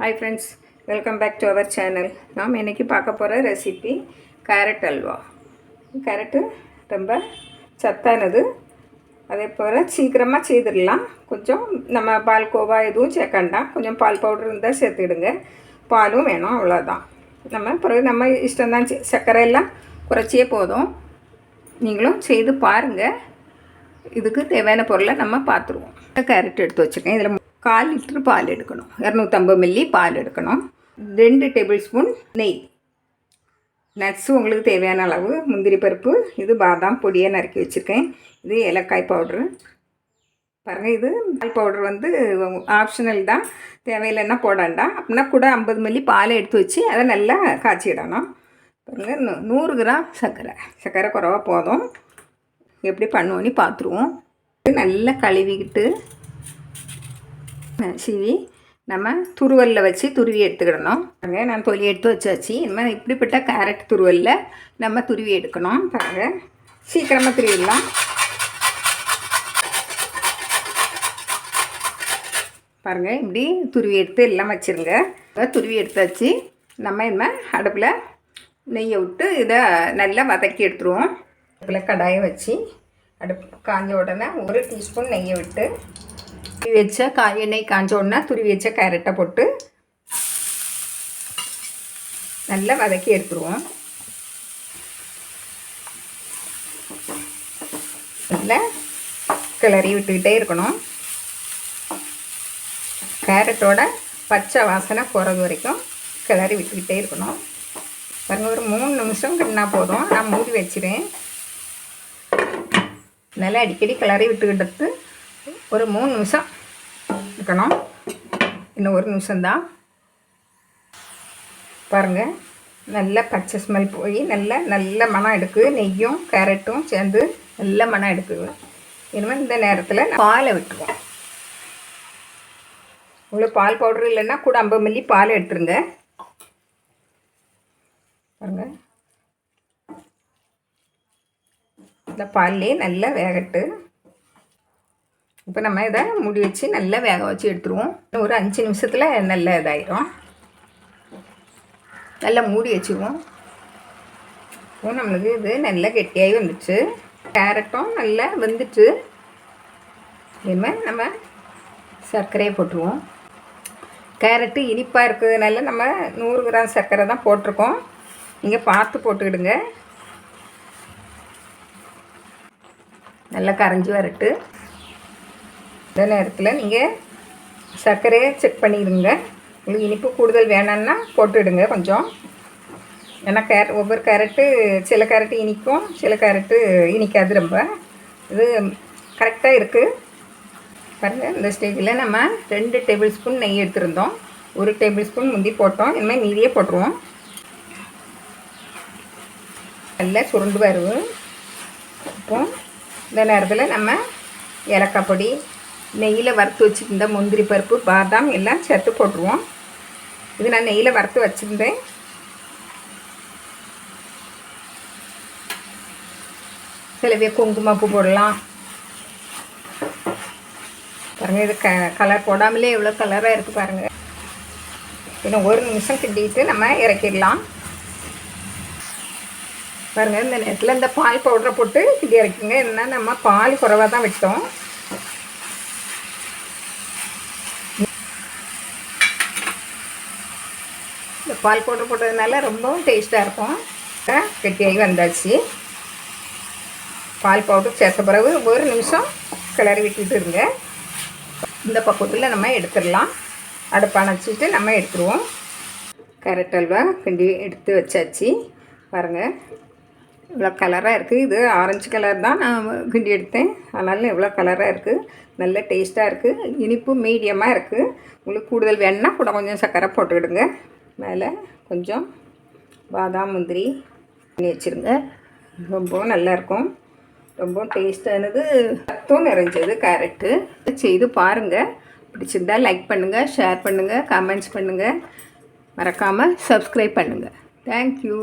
Hi friends, welcome back to our channel. நாம் இன்னைக்கு பார்க்க போற ரெசிபி கேரட் அல்வா. கேரட் ரொம்ப சத்தானது. அதே போல சீக்கிரமா செய்திரலாம். கொஞ்சம் நம்ம பால்கோவா எதுவும் சேர்க்கண்டாம். கொஞ்சம் பால் பவுடர் இருந்தா சேர்த்துடுங்க. பாலும் வேணும் அவ்வளவுதான். நம்ம இஷ்டம் தான் சக்கரை எல்லாம் குறைச்சியே போதும். நீங்களும் செய்து பாருங்க. இதுக்கு தேவையான பொருளை நம்ம பார்த்துருவோம். கேரட் எடுத்து வச்சிருக்கேன். இதில் 1/4 லிட்டர் பால் எடுக்கணும். 250 மில்லி பால் எடுக்கணும். 2 டேபிள் ஸ்பூன் நெய். நட்ஸு உங்களுக்கு தேவையான அளவு. முந்திரி பருப்பு, இது பாதாம் பொடியை நறுக்கி வச்சுருக்கேன். இது ஏலக்காய் பவுட்ரு. பாருங்கள், இது பால் பவுட்ரு வந்து ஆப்ஷனல் தான். தேவையில்லைன்னா போடாண்டா. அப்படின்னா கூட 50 மில்லி பாலை எடுத்து வச்சு அதை நல்லா காய்ச்சிடணும். பாருங்கள், 100 கிராம் சர்க்கரை குறைவா போதும். எப்படி பண்ணுவோன்னு பார்த்துருவோம். நல்லா கழுவிக்கிட்டு சீவி நம்ம துருவலில் வச்சு துருவி எடுத்துக்கிடணும். நான் தொலி எடுத்து வச்சாச்சு. இனிமேல் இப்படிப்பட்ட கேரட் துருவலில் நம்ம துருவி எடுக்கணும். பாருங்கள், சீக்கிரமாக துருவிடலாம். பாருங்கள், இப்படி துருவி எடுத்து எல்லாம் வச்சுருங்க. துருவி எடுத்தாச்சு. நம்ம இனிமேல் அடுப்பில் நெய்யை விட்டு இதை நல்லா வதக்கி எடுத்துருவோம். அடுப்பில் கடாயை வச்சு அடுப்பு காஞ்ச உடனே 1 டீஸ்பூன் நெய்யை விட்டு துருவி வச்ச எண்ணெய் காஞ்ச உடனே துருவி வச்ச கேரட்டை போட்டு நல்லா வதக்கி எடுத்துருவோம். நல்லா கிளறி விட்டுக்கிட்டே இருக்கணும். கேரட்டோட பச்சை வாசனை போகிறது வரைக்கும் கிளறி விட்டுக்கிட்டே இருக்கணும். பாருங்கள், ஒரு 3 நிமிஷம் கிண்ணா போதும். நான் மூடி வச்சிடுறேன். நல்லா அடிக்கடி கிளறி விட்டுக்கிட்டு ஒரு 3 நிமிஷம் இருக்கணும். இன்னும் 1 நிமிஷம்தான். பாருங்கள், நல்ல பச்சை ஸ்மெல் போய் நல்ல மணம் எடுக்குது. நெய்யும் கேரட்டும் சேர்ந்து நல்ல மணம் எடுக்குது. இனிமேல் இந்த நேரத்தில் பாலை விட்டுருவோம். உங்களுக்கு பால் பவுடர் இல்லைன்னா கூட 50 மில்லி பால் எடுத்துருங்க. பாருங்கள், இந்த பால்லே நல்லா வேகட்டு. இப்போ நம்ம இதை மூடி வச்சு நல்லா வேக வச்சு எடுத்துருவோம். ஒரு 5 நிமிஷத்தில் நல்லா இதாயிரும். நல்லா மூடி வச்சுருவோம். இப்போ நம்மளுக்கு இது நல்லா கெட்டியாகி வந்துச்சு. கேரட்டும் நல்லா வெந்துட்டு. இனிமேல் நம்ம சர்க்கரையை போட்டுருவோம். கேரட்டு இனிப்பாக இருக்கிறதுனால நம்ம 100 கிராம் சர்க்கரை தான் போட்டிருக்கோம். நீங்கள் பார்த்து போட்டுக்கிடுங்க. நல்லா கரைஞ்சி வரட்டு. இந்த நேரத்தில் நீங்கள் சர்க்கரையை செக் பண்ணிடுங்க. உங்களுக்கு இனிப்பு கூடுதல் வேணும்னா போட்டுவிடுங்க கொஞ்சம். ஏன்னா ஒவ்வொரு கேரட்டு, சில கேரட்டு இனிக்கும், சில கேரட்டு இனிக்காது. ரொம்ப இது கரெக்டாக இருக்குது. பாருங்கள், இந்த ஸ்டேஜில் நம்ம 2 டேபிள் ஸ்பூன் நெய் எடுத்துருந்தோம். 1 டேபிள் ஸ்பூன் முந்தி போட்டோம். இனிமேல் மீதியே போட்டுருவோம். நல்லா சுருண்டு வருவோம். இப்போ இந்த நேரத்தில் நம்ம ஏலக்காய் பொடி, நெய்யில் வறுத்து வச்சுருந்த முந்திரி பருப்பு, பாதாம் எல்லாம் சேர்த்து போட்டுருவோம். இது நான் நெய்யில் வறுத்து வச்சுருந்தேன். சில பேர் குங்குமப்பூ போடலாம். பாருங்கள், இது கலர் போடாமலே எவ்வளோ கலராக இருக்குது பாருங்கள். இன்னும் 1 நிமிஷம் கிண்டிட்டு நம்ம இறக்கிடலாம். பாருங்கள், இந்த நேரத்தில் இந்த பால் பவுடரை போட்டு கிண்டி இறக்குங்க. என்ன நம்ம பால் குறைவாக தான் விட்டோம். இந்த பால் பவுடர் போட்டதுனால ரொம்பவும் டேஸ்ட்டாக இருக்கும். கெட்டியாகி வந்தாச்சு. பால் பவுடர் சேர்த்த பிறகு 1 நிமிஷம் கிளறி விட்டுட்டு இருங்க. இந்த பக்குவத்தில் நம்ம எடுத்துடலாம். அடுப்பை அணைச்சிட்டு நம்ம எடுத்துருவோம். கேரட் அல்வா கிண்டி எடுத்து வச்சாச்சு. பாருங்கள், இவ்வளோ கலராக இருக்குது. இது ஆரஞ்சு கலர் தான் நான் கிண்டி எடுத்தேன். அதனால இவ்வளோ கலராக இருக்குது. நல்ல டேஸ்ட்டாக இருக்குது. இனிப்பு மீடியமாக இருக்குது. உங்களுக்கு கூடுதல் வேணுன்னா கூட கொஞ்சம் சர்க்கரை போட்டுக்கிடுங்க. மேலே கொஞ்சம் பாதாம் முந்திரி பண்ணி வச்சுருங்க. ரொம்பவும் நல்லாயிருக்கும். ரொம்ப டேஸ்டானது, சத்தும் நிறைஞ்சது கேரட்டு. செய்து பாருங்கள். பிடிச்சிருந்தால் லைக் பண்ணுங்கள், ஷேர் பண்ணுங்கள், கமெண்ட்ஸ் பண்ணுங்கள். மறக்காமல் சப்ஸ்கிரைப் பண்ணுங்கள். தேங்க்யூ.